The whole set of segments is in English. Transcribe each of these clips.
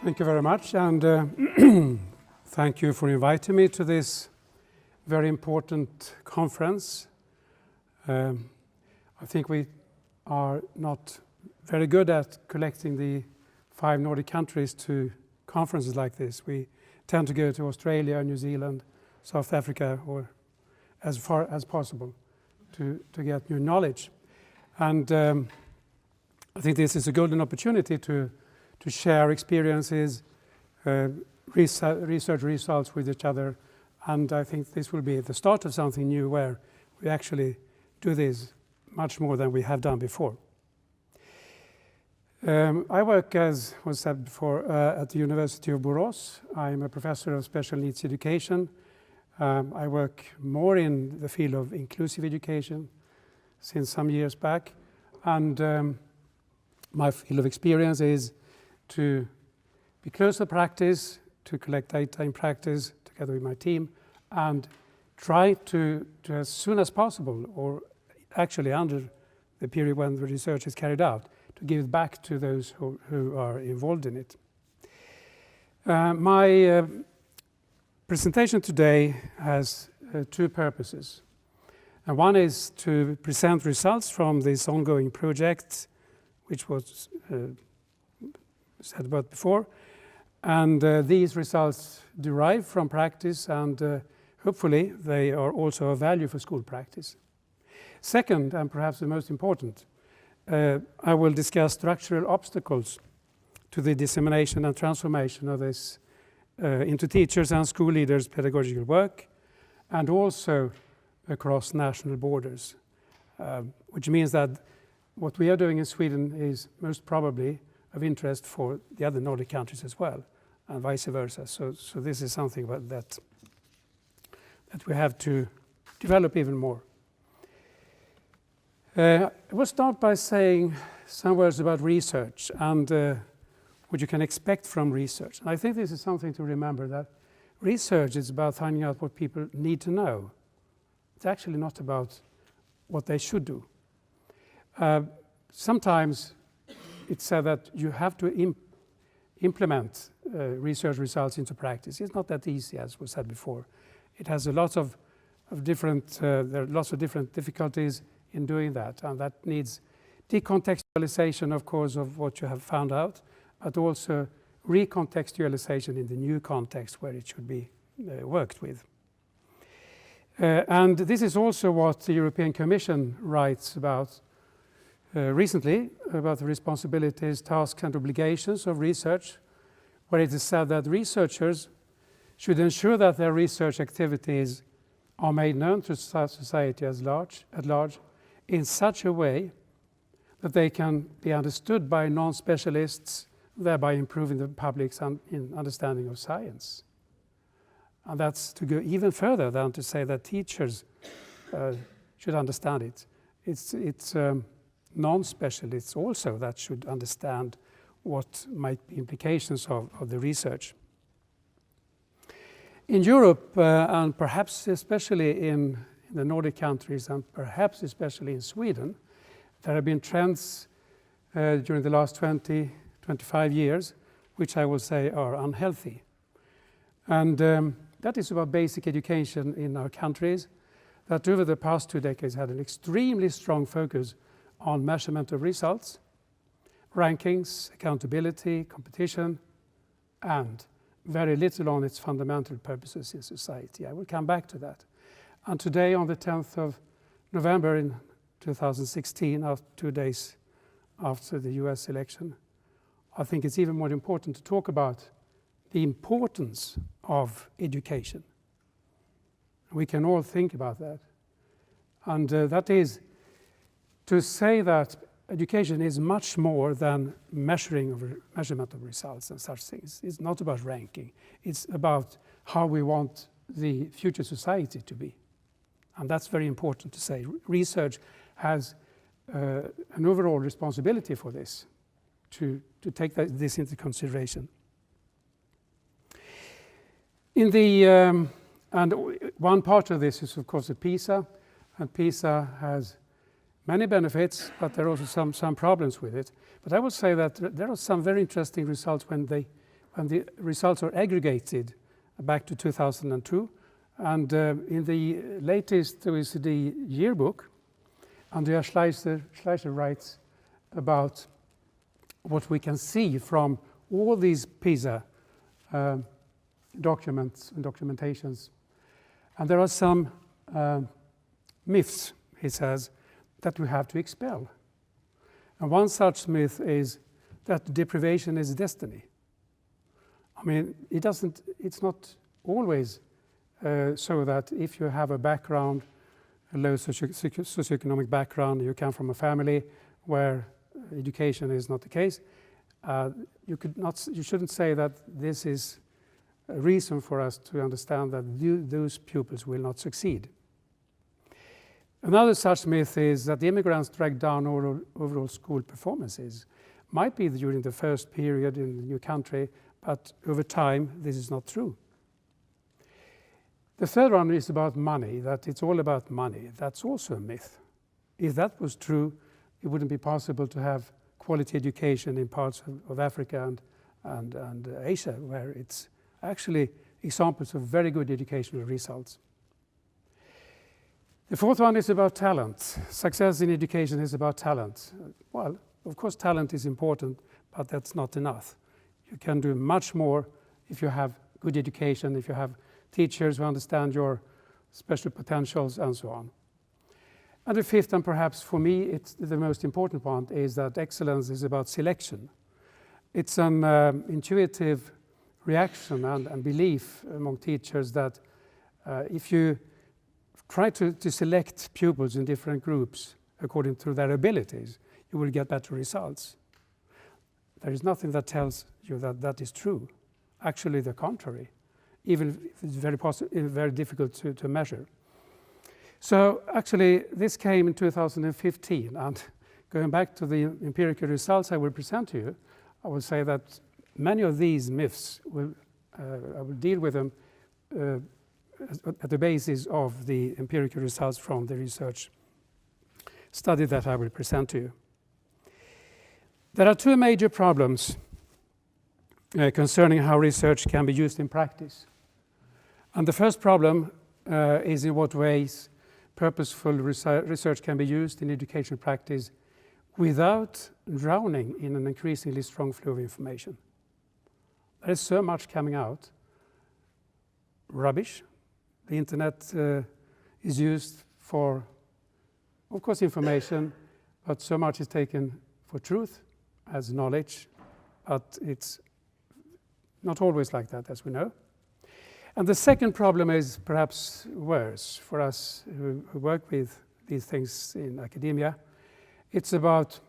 Thank you very much, and thank you for inviting me to this very important conference. I think we are not very good at collecting the 5 Nordic countries to conferences like this. We tend to go to Australia, New Zealand, South Africa, or as far as possible to get new knowledge. And I think this is a golden opportunity to share experiences, research results with each other, and I think this will be the start of something new where we actually do this much more than we have done before. I work, as was said before, at the University of Borås. I'm a professor of special needs education. I work more in the field of inclusive education since some years back, and my field of experience is to be close to practice, to collect data in practice together with my team, and try to as soon as possible, or actually under the period when the research is carried out, to give it back to those who are involved in it. My presentation today has 2 purposes. And one is to present results from this ongoing project, which was said about before, and these results derive from practice, and hopefully they are also of value for school practice. Second, and perhaps the most important, I will discuss structural obstacles to the dissemination and transformation of this into teachers and school leaders' pedagogical work, and also across national borders, which means that what we are doing in Sweden is most probably of interest for the other Nordic countries as well, and vice versa. So this is something that we have to develop even more. I will start by saying some words about research and what you can expect from research. And I think this is something to remember, that research is about finding out what people need to know. It's actually not about what they should do. Sometimes it's said that you have to implement research results into practice. It's not that easy, as was said before. It has a lot of different, there are lots of different difficulties in doing that, and that needs decontextualization, of course, of what you have found out, but also recontextualization in the new context where it should be worked with. And this is also what the European Commission writes about recently, about the responsibilities, tasks and obligations of research, where it is said that researchers should ensure that their research activities are made known to society at large in such a way that they can be understood by non-specialists, thereby improving the public's understanding of science. And that's to go even further than to say that teachers should understand it. It's non-specialists also that should understand what might be implications of the research. In Europe, and perhaps especially in the Nordic countries, and perhaps especially in Sweden, there have been trends during the last 20-25 years, which I will say are unhealthy. And that is about basic education in our countries, that over the past 2 decades had an extremely strong focus on measurement of results, rankings, accountability, competition, and very little on its fundamental purposes in society. I will come back to that. And today, on the 10th of November in 2016, 2 days after the US election, I think it's even more important to talk about the importance of education. We can all think about that. And that is to say that education is much more than measurement of results and such things. It's not about ranking. It's about how we want the future society to be. And that's very important to say. Research has an overall responsibility for this, to take this into consideration. In the and one part of this is, of course, the PISA, and PISA has many benefits, but there are also some problems with it. But I would say that there are some very interesting results when and the results are aggregated back to 2002. And in the latest OECD yearbook, Andreas Schleicher writes about what we can see from all these PISA documents and documentations. And there are some myths, he says, that we have to expel. And one such myth is that deprivation is destiny. I mean, it's not always so that if you have a background, a low socioeconomic background, you come from a family where education is not the case, you shouldn't say that this is a reason for us to understand that those pupils will not succeed. Another such myth is that the immigrants drag down overall school performances. Might be during the first period in the new country, but over time this is not true. The third one is about money, that it's all about money. That's also a myth. If that was true, it wouldn't be possible to have quality education in parts of Africa and Asia, where it's actually examples of very good educational results. The fourth one is about talent. Success in education is about talent. Well, of course talent is important, but that's not enough. You can do much more if you have good education, if you have teachers who understand your special potentials and so on. And the fifth, and perhaps for me it's the most important one, is that excellence is about selection. It's an intuitive reaction and belief among teachers that if you try to select pupils in different groups according to their abilities, you will get better results. There is nothing that tells you that that is true. Actually, the contrary, even if it's very difficult to measure. So actually, this came in 2015, and going back to the empirical results I will present to you, I will say that many of these myths, I will deal with them at the basis of the empirical results from the research study that I will present to you. There are two major problems concerning how research can be used in practice. And the first problem is in what ways purposeful research can be used in education practice without drowning in an increasingly strong flow of information. There is so much coming out. Rubbish. The internet is used for, of course, information, but so much is taken for truth as knowledge, but it's not always like that, as we know. And the second problem is perhaps worse for us who work with these things in academia. It's about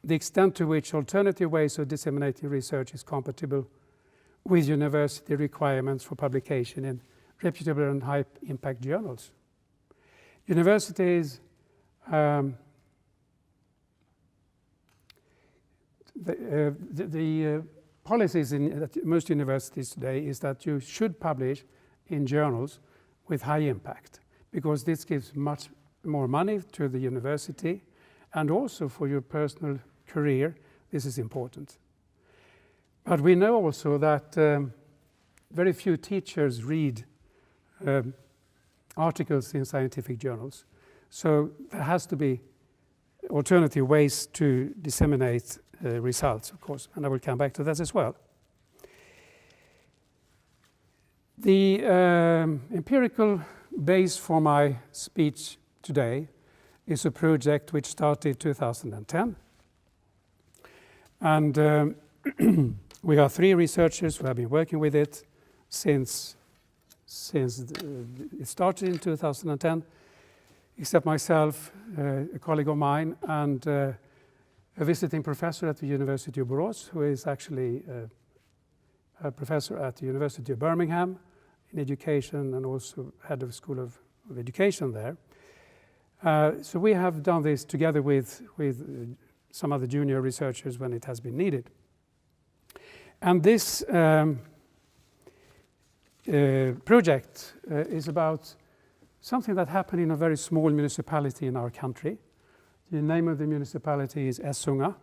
the extent to which alternative ways of disseminating research is compatible with university requirements for publication in reputable and high-impact journals. Universities the policies in most universities today is that you should publish in journals with high impact, because this gives much more money to the university, and also for your personal career this is important. But we know also that very few teachers read articles in scientific journals, so there has to be alternative ways to disseminate results, of course, and I will come back to that as well. The empirical base for my speech today is a project which started 2010, and we are 3 researchers who have been working with it since it started in 2010, except myself, a colleague of mine, and a visiting professor at the University of Borås, who is actually a professor at the University of Birmingham in education and also head of the School of Education there. So we have done this together with some other junior researchers when it has been needed. And this project is about something that happened in a very small municipality in our country. The name of the municipality is Essunga.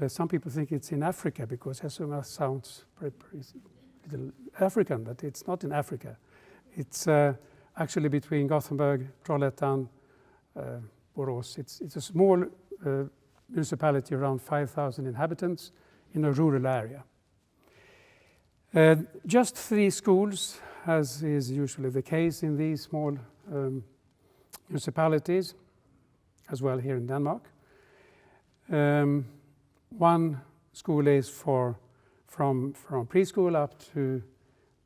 Some people think it's in Africa because Essunga sounds very little African, but it's not in Africa. It's actually between Gothenburg, Trollhättan, Borås. It's a small municipality, around 5,000 inhabitants in a rural area. Just 3 schools, as is usually the case in these small municipalities, as well here in Denmark. One school is from preschool up to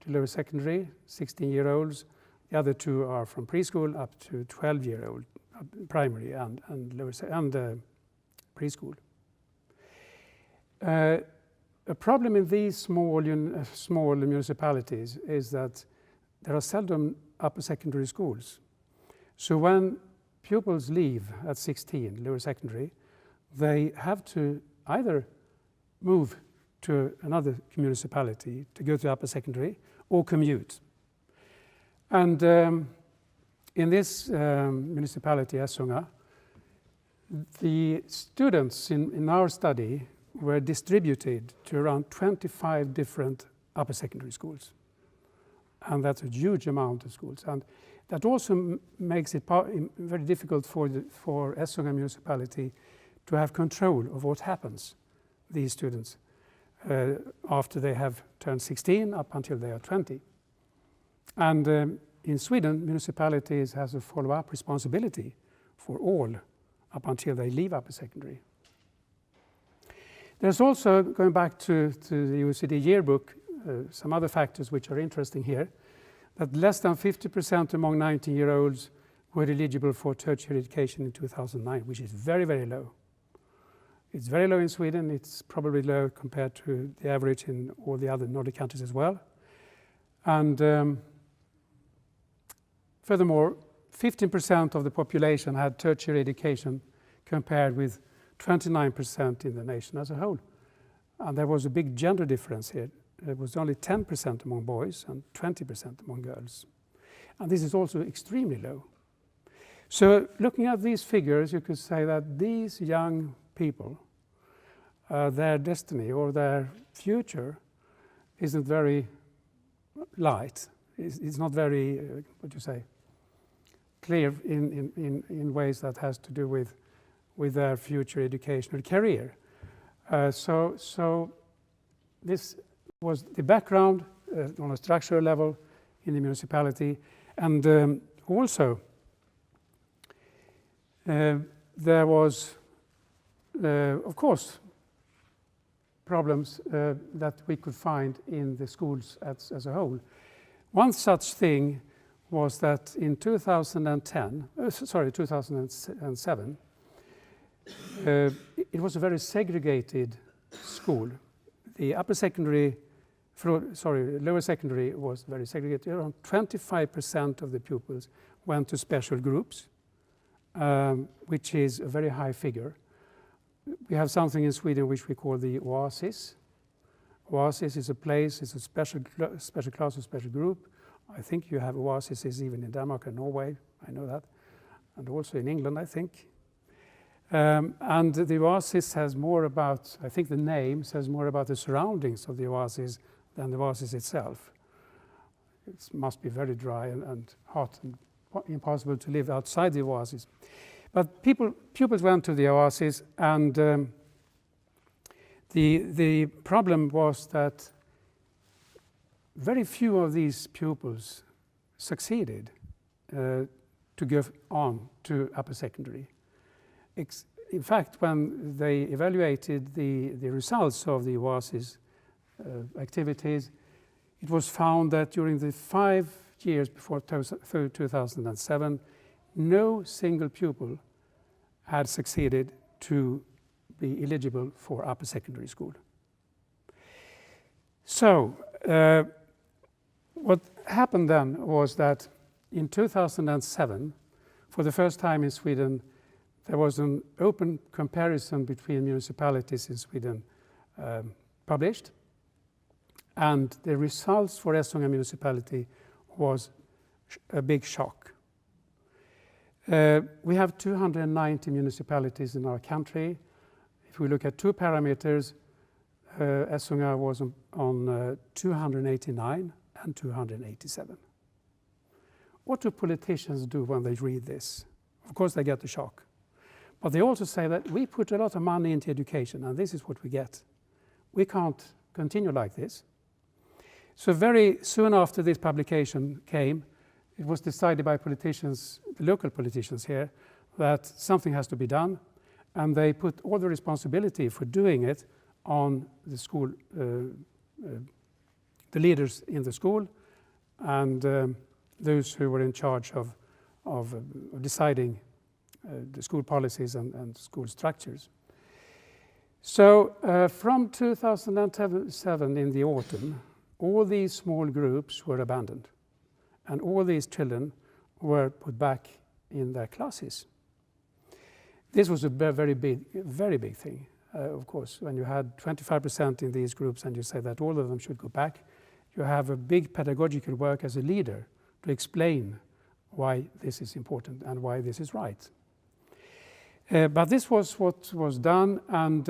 lower secondary, 16-year-olds. The other 2 are from preschool up to 12-year-old, primary and preschool. A problem in these small municipalities is that there are seldom upper secondary schools. So when pupils leave at 16, lower secondary, they have to either move to another municipality to go to upper secondary or commute. And in this municipality, Essunga, the students in our study were distributed to around 25 different upper secondary schools. And that's a huge amount of schools. And that also makes it very difficult for Essunga municipality to have control of what happens, these students, after they have turned 16 up until they are 20. And in Sweden, municipalities has a follow-up responsibility for all up until they leave upper secondary. There's also, going back to the OECD yearbook, some other factors which are interesting here, that less than 50% among 19-year-olds were eligible for tertiary education in 2009, which is very, very low. It's very low in Sweden. It's probably low compared to the average in all the other Nordic countries as well. And furthermore, 15% of the population had tertiary education compared with 29% in the nation as a whole. And there was a big gender difference here. It was only 10% among boys and 20% among girls. And this is also extremely low. So looking at these figures, you could say that these young people, their destiny or their future isn't very light. It's not very, clear in ways that has to do with their future educational career. So this was the background on a structural level in the municipality, and also there was, of course, problems that we could find in the schools as a whole. One such thing was that in 2007, it was a very segregated school. The lower secondary was very segregated. Around 25% of the pupils went to special groups, which is a very high figure. We have something in Sweden which we call the oasis. Oasis is a place, it's a special class or special group. I think you have oases even in Denmark and Norway, I know that, and also in England, I think. And the oasis says more about, I think the name says more about the surroundings of the oasis than the oasis itself. It must be very dry and hot and impossible to live outside the oasis. But pupils went to the oasis, and the problem was that very few of these pupils succeeded to go on to upper secondary. In fact, when they evaluated the results of the oasis activities, it was found that during the 5 years before 2007, no single pupil had succeeded to be eligible for upper secondary school. So what happened then was that in 2007, for the first time in Sweden, there was an open comparison between municipalities in Sweden published, and the results for Essunga municipality was a big shock. We have 290 municipalities in our country. if we look at two parameters, Essunga was on 289 and 287. What do politicians do when they read this? Of course they get the shock. But they also say that we put a lot of money into education and this is what we get. We can't continue like this. So very soon after this publication came, it was decided by politicians, the local politicians here, that something has to be done, and they put all the responsibility for doing it on the school, the leaders in the school, and those who were in charge of deciding the school policies and school structures. So from 2007 in the autumn, all these small groups were abandoned, and all these children were put back in their classes. This was a very big thing, of course. When you had 25% in these groups and you say that all of them should go back, you have a big pedagogical work as a leader to explain why this is important and why this is right. But this was what was done, and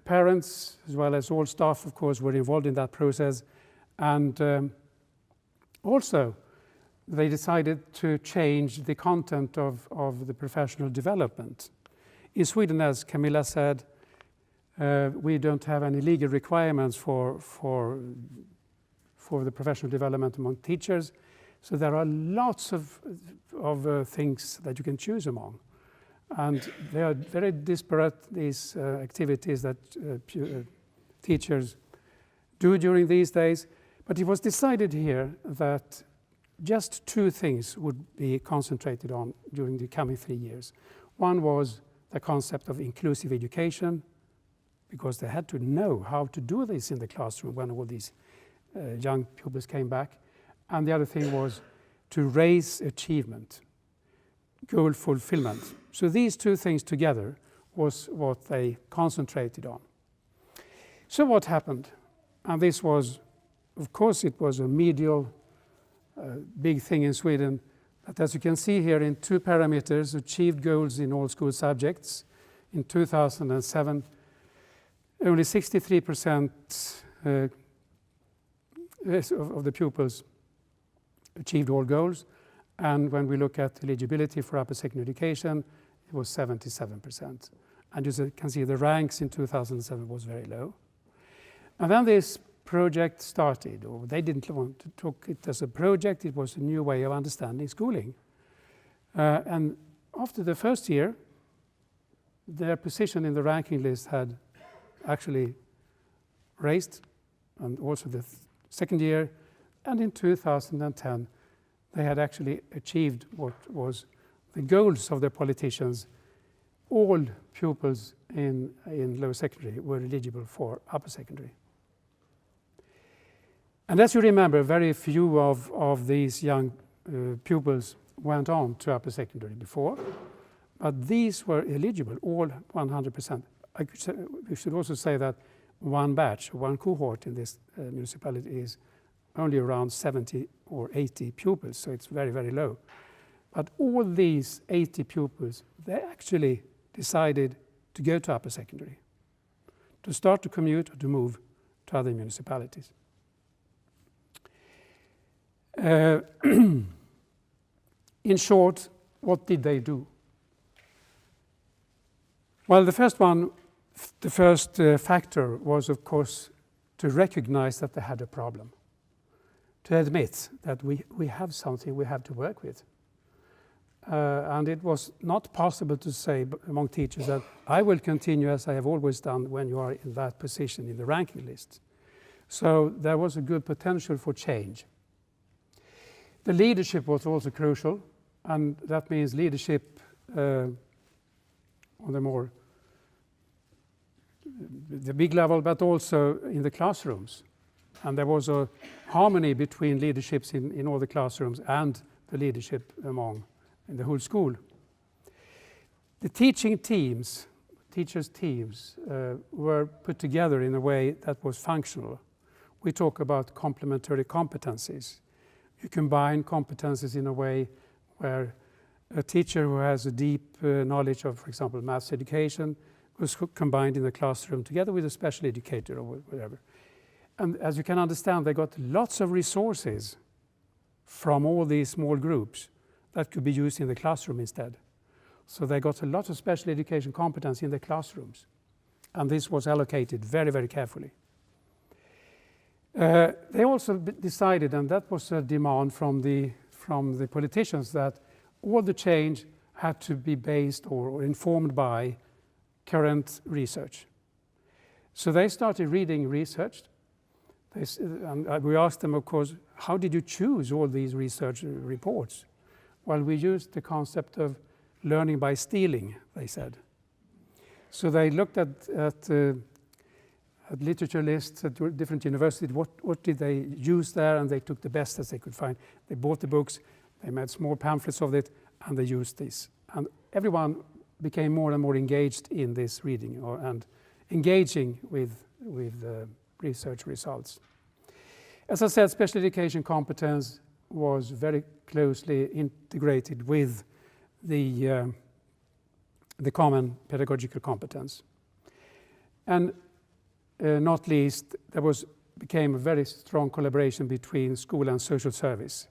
parents, as well as all staff, of course, were involved in that process. And also, they decided to change the content of the professional development. In Sweden, as Camilla said, we don't have any legal requirements for the professional development among teachers. So there are lots of things that you can choose among. And they are very disparate, these activities that teachers do during these days. But it was decided here that just two things would be concentrated on during the coming 3 years. One was the concept of inclusive education, because they had to know how to do this in the classroom when all these young pupils came back. And the other thing was to raise achievement, goal fulfillment. So these two things together was what they concentrated on. So what happened? And this was, of course, it was a medial big thing in Sweden. But as you can see here in two parameters, achieved goals in all school subjects. In 2007, only 63% of the pupils achieved all goals. And when we look at eligibility for upper secondary education, it was 77%. And you can see the ranks in 2007 was very low. And then this project started, or they didn't want to take it as a project, it was a new way of understanding schooling. And after the first year, their position in the ranking list had actually raised, and also the second year, and in 2010, they had actually achieved what was the goals of the politicians. All pupils in lower secondary were eligible for upper secondary. And as you remember, very few of these young pupils went on to upper secondary before, but these were eligible, all 100%. We should also say that one batch, one cohort in this municipality is only around 70 or 80 pupils, so it's very, very low. But all these 80 pupils, they actually decided to go to upper secondary, to start to commute or to move to other municipalities. In short, what did they do? Well, the first factor was, of course, to recognize that they had a problem, to admit that we have something we have to work with. And it was not possible to say among teachers that I will continue as I have always done when you are in that position in the ranking list. So there was a good potential for change. The leadership was also crucial, and that means leadership on the big level, but also in the classrooms. And there was a harmony between leaderships in all the classrooms and the leadership in the whole school. The teachers' teams were put together in a way that was functional. We talk about complementary competencies. You combine competencies in a way where a teacher who has a deep knowledge of, for example, maths education was combined in the classroom together with a special educator or whatever. And as you can understand, they got lots of resources from all these small groups that could be used in the classroom instead. So they got a lot of special education competence in the classrooms. And this was allocated very, very carefully. They also decided, and that was a demand from the politicians, that all the change had to be based or informed by current research. So they started reading research. And we asked them, of course, how did you choose all these research reports? Well, we used the concept of learning by stealing, they said. So they looked at literature lists at different universities, what did they use there, and they took the best as they could find. They bought the books, they made small pamphlets of it, and they used this. And everyone became more and more engaged in this reading and engaging with research results. As I said, special education competence was very closely integrated with the common pedagogical competence. And not least, there became a very strong collaboration between school and social service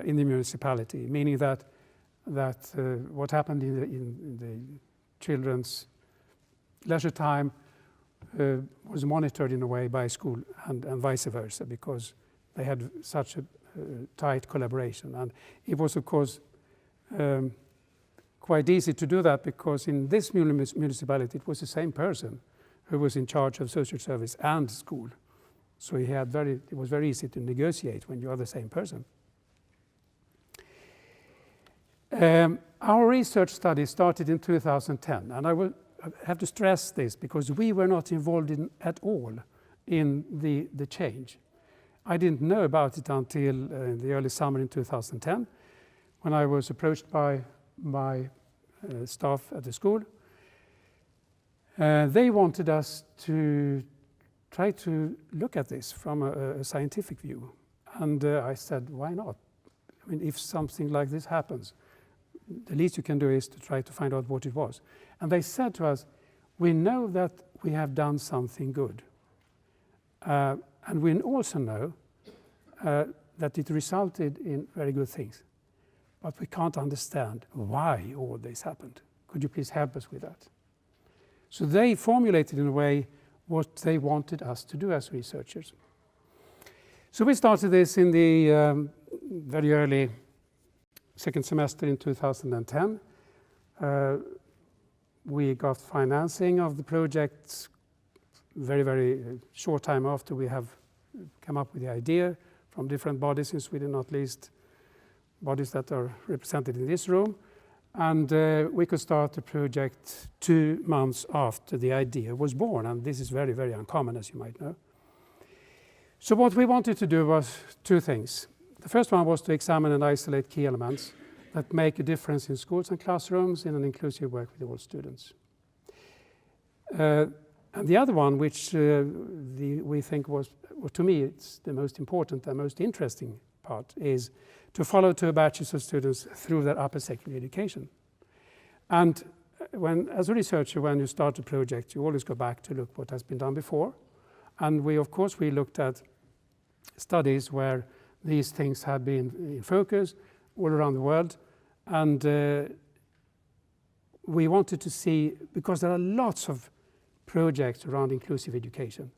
in the municipality, meaning that what happened in the children's leisure time was monitored in a way by school and vice versa, because they had such a tight collaboration. And it was, of course, quite easy to do that, because in this municipality it was the same person who was in charge of social service and school. So it was very easy to negotiate when you are the same person. Our research study started in 2010, and I have to stress this because we were not involved at all in the change. I didn't know about it until the early summer in 2010, when I was approached by my staff at the school. They wanted us to try to look at this from a scientific view. And I said, why not? I mean, if something like this happens, the least you can do is to try to find out what it was. And they said to us, we know that we have done something good. And we also know that it resulted in very good things. But we can't understand why all this happened. Could you please help us with that? So they formulated in a way what they wanted us to do as researchers. So we started this in the very early second semester in 2010. We got financing of the project very, very short time after we have come up with the idea from different bodies in Sweden, not least bodies that are represented in this room. And we could start the project 2 months after the idea was born. And this is very, very uncommon, as you might know. So what we wanted to do was 2 things. The first one was to examine and isolate key elements that make a difference in schools and classrooms in an inclusive work with all students. And the other one, which we think was, well, to me, it's the most important and most interesting part, is to follow 2 batches of students through their upper secondary education. And as a researcher, when you start a project, you always go back to look what has been done before. And we looked at studies where these things have been in focus all around the world. And we wanted to see, because there are lots of projects around inclusive education.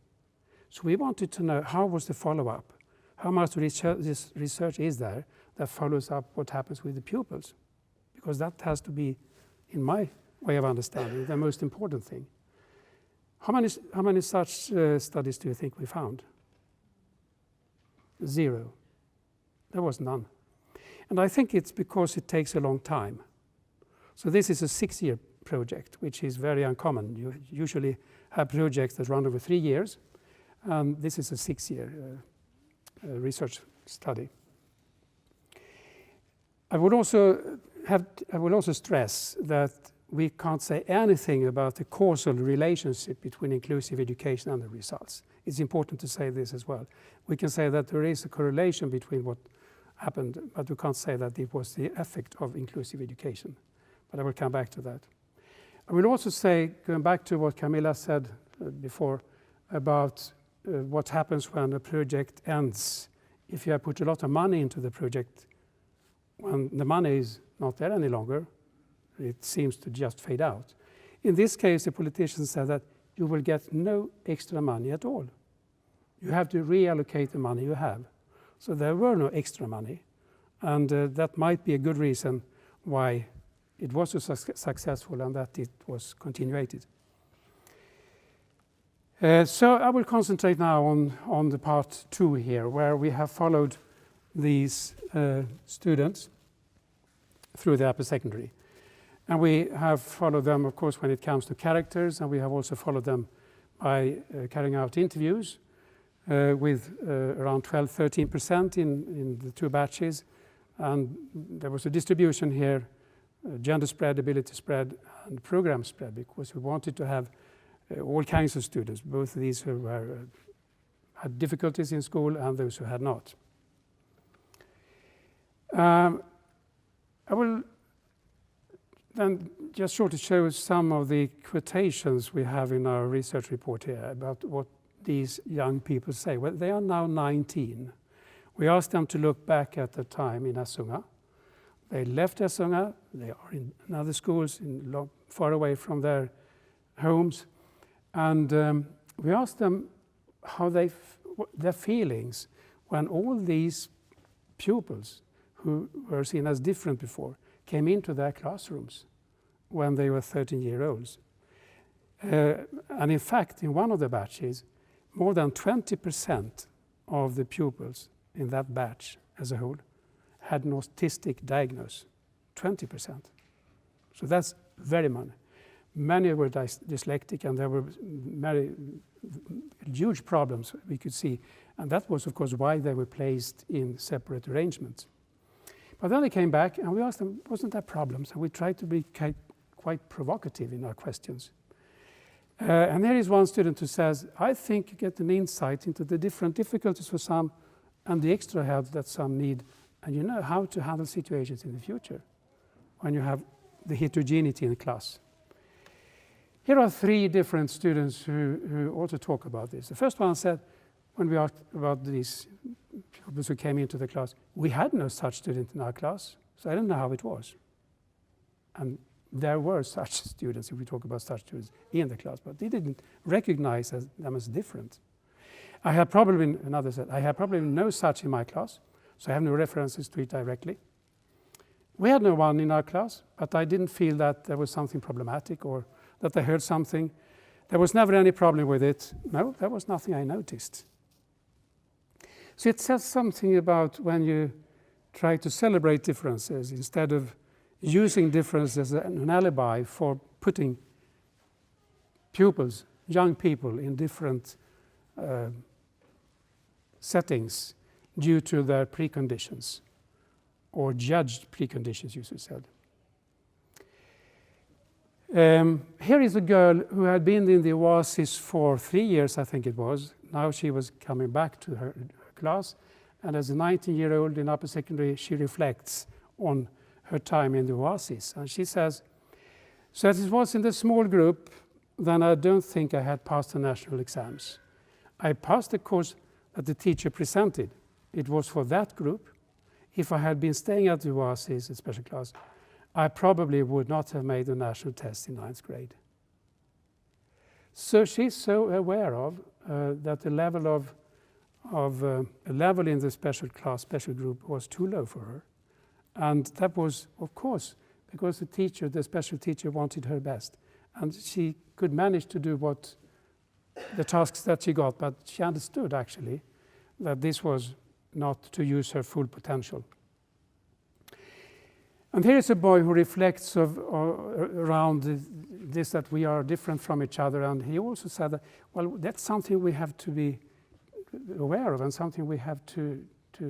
So we wanted to know, how was the follow-up? How much this research is there that follows up what happens with the pupils? Because that has to be, in my way of understanding, the most important thing. How many such studies do you think we found? 0. There was none. And I think it's because it takes a long time. So this is a 6-year project, which is very uncommon. You usually have projects that run over 3 years. This is a 6-year research study. I would also stress that we can't say anything about the causal relationship between inclusive education and the results. It's important to say this as well. We can say that there is a correlation between what happened, but we can't say that it was the effect of inclusive education. But I will come back to that. I will also say, going back to what Camilla said before about what happens when a project ends. If you have put a lot of money into the project, when the money is not there any longer, it seems to just fade out. In this case, the politician said that you will get no extra money at all. You have to reallocate the money you have. So there were no extra money. And that might be a good reason why it was so successful and that it was continued. So I will concentrate now on the part 2 here, where we have followed these students through the upper secondary. And we have followed them, of course, when it comes to characters, and we have also followed them by carrying out interviews with around 12-13% in the 2 batches. And there was a distribution here, gender spread, ability spread, and program spread, because we wanted to have all kinds of students, both these who had difficulties in school and those who had not. I will then just shortly show some of the quotations we have in our research report here about what these young people say. Well, they are now 19. We asked them to look back at the time in Essunga. They left Essunga, they are in other schools far away from their homes. And we asked them how their feelings when all these pupils who were seen as different before came into their classrooms when they were 13-year-olds. And in fact, in one of the batches, more than 20% of the pupils in that batch as a whole had an autistic diagnosis, 20%. So that's very many. Many were dyslexic, and there were very huge problems we could see. And that was, of course, why they were placed in separate arrangements. But then they came back, and we asked them, wasn't there problems? And we tried to be quite provocative in our questions. And there is one student who says, I think you get an insight into the different difficulties for some and the extra help that some need. And you know how to handle situations in the future when you have the heterogeneity in the class. Here are 3 different students who also talk about this. The first one said, when we asked about these pupils who came into the class, we had no such student in our class, so I don't know how it was. And there were such students, if we talk about such students, in the class, but they didn't recognize them as different. Another said, I have probably no such in my class, so I have no references to it directly. We had no one in our class, but I didn't feel that there was something problematic or that I heard something. There was never any problem with it. No, there was nothing I noticed. So it says something about when you try to celebrate differences instead of using differences as an alibi for putting pupils, young people, in different settings due to their preconditions, or judged preconditions, you said. Here is a girl who had been in the Oasis for 3 years, I think it was. Now she was coming back to her class, and as a 19-year-old in upper secondary, she reflects on her time in the Oasis. And she says, so as it was in the small group, then I don't think I had passed the national exams. I passed the course that the teacher presented. It was for that group. If I had been staying at the Oasis, a special class, I probably would not have made the national test in 9th grade. So she's so aware of that the level level in the special class, special group was too low for her. And that was, of course, because the special teacher wanted her best. And she could manage to do the tasks that she got, but she understood actually that this was not to use her full potential. And here is a boy who reflects around this, that we are different from each other. And he also said that, well, that's something we have to be aware of and something we have to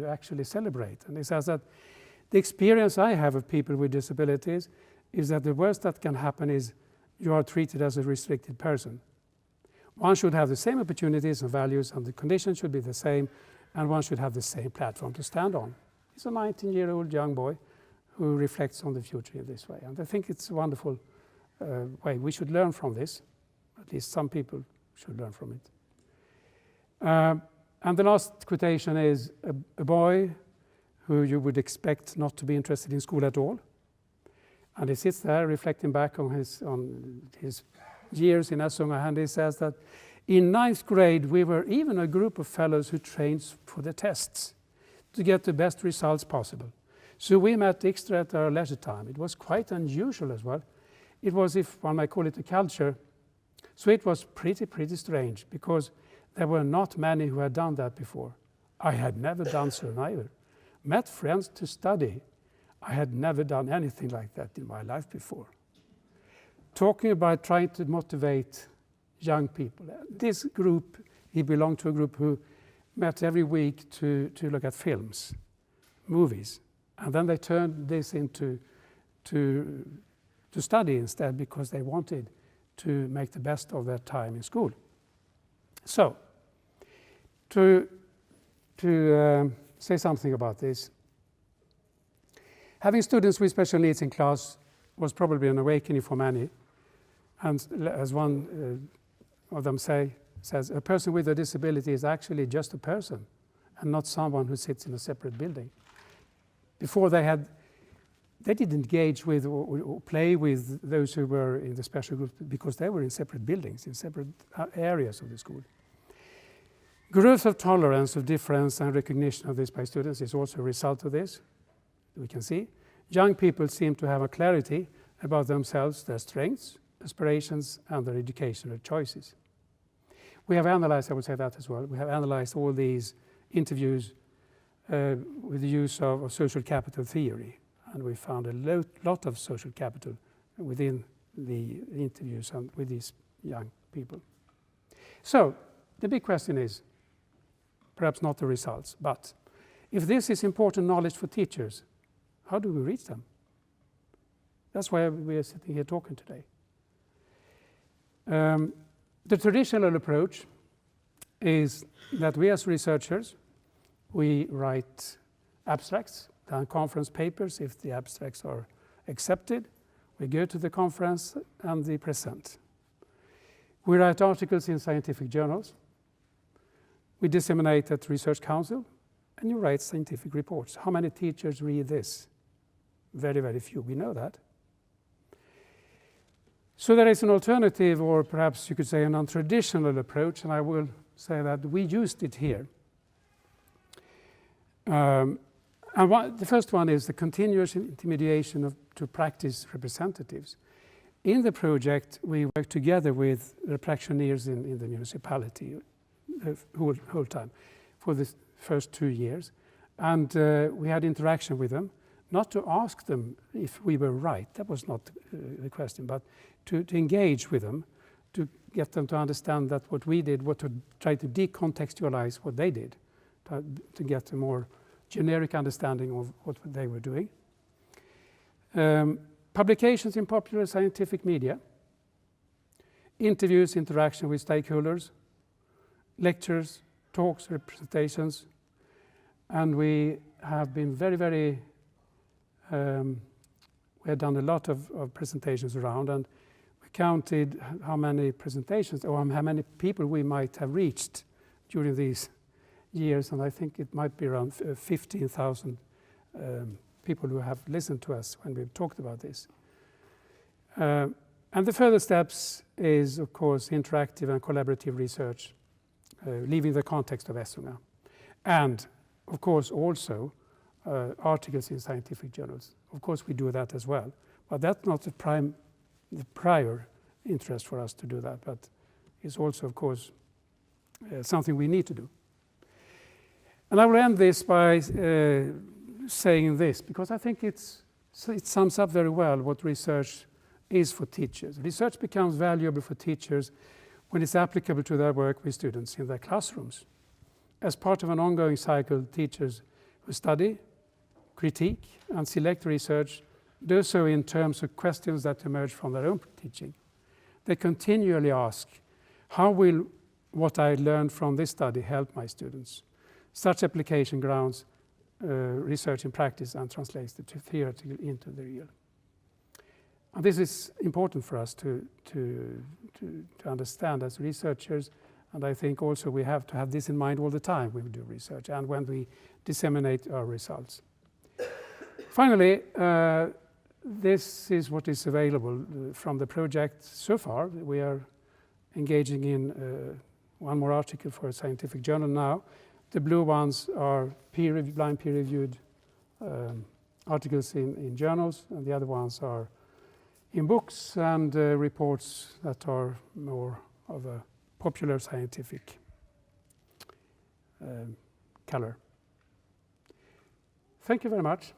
actually celebrate. And he says that the experience I have of people with disabilities is that the worst that can happen is you are treated as a restricted person. One should have the same opportunities and values, and the conditions should be the same, and one should have the same platform to stand on. He's a 19-year-old young boy who reflects on the future in this way. And I think it's a wonderful way. We should learn from this. At least some people should learn from it. And the last quotation is a boy who you would expect not to be interested in school at all. And he sits there reflecting back on his years in Essunga, and he says that in 9th grade we were even a group of fellows who trained for the tests to get the best results possible. So we met extra at our leisure time. It was quite unusual as well. It was, if one might call it, a culture. So it was pretty strange, because there were not many who had done that before. I had never done so neither. Met friends to study. I had never done anything like that in my life before. Talking about trying to motivate young people. This group, he belonged to a group who met every week to look at films, movies, and then they turned this into to study instead, because they wanted to make the best of their time in school. So, to say something about this, having students with special needs in class was probably an awakening for many. And as one of them says, a person with a disability is actually just a person and not someone who sits in a separate building. Before they didn't engage with or play with those who were in the special group, because they were in separate buildings, in separate areas of the school. Growth of tolerance of difference and recognition of this by students is also a result of this. We can see young people seem to have a clarity about themselves, their strengths, aspirations, and their educational choices. We have analyzed, I would say that as well, we have analyzed all these interviews with the use of social capital theory, and we found a lot of social capital within the interviews and with these young people. So the big question is, perhaps not the results, but if this is important knowledge for teachers, how do we reach them? That's why we are sitting here talking today. The traditional approach is that we as researchers, we write abstracts, then conference papers if the abstracts are accepted. We go to the conference and we present. We write articles in scientific journals. We disseminate at Research Council, and you write scientific reports. How many teachers read this? Very few. We know that. So there is an alternative, or perhaps you could say an untraditional approach, and I will say that we used it here. The first one is the continuous intermediation to practice representatives. In the project, we work together with the practitioners in the municipality the whole time for the first 2 years. And we had interaction with them, not to ask them if we were right, that was not the question, but to engage with them, to get them to understand that what we did, to try to decontextualize what they did, to get a more generic understanding of what they were doing. Publications in popular scientific media, interviews, interaction with stakeholders, lectures, talks, representations, and we have been we have done a lot of presentations around, and we counted how many presentations or how many people we might have reached during these years, and I think it might be around 15,000 people who have listened to us when we've talked about this. And the further steps is, of course, interactive and collaborative research, leaving the context of Essunga. And, of course, also articles in scientific journals. Of course, we do that as well. But that's not the prior interest for us to do that, but it's also, of course, something we need to do. And I will end this by saying this, because I think it sums up very well what research is for teachers. Research becomes valuable for teachers when it's applicable to their work with students in their classrooms. As part of an ongoing cycle, teachers who study, critique, and select research do so in terms of questions that emerge from their own teaching. They continually ask, how will what I learned from this study help my students? Such application grounds research in practice and translates the theoretical into the real. And this is important for us to understand as researchers, and I think also we have to have this in mind all the time when we do research and when we disseminate our results. Finally, this is what is available from the project so far. We are engaging in one more article for a scientific journal now. The blue ones are blind peer-reviewed articles in journals, and the other ones are in books and reports that are more of a popular scientific color. Thank you very much.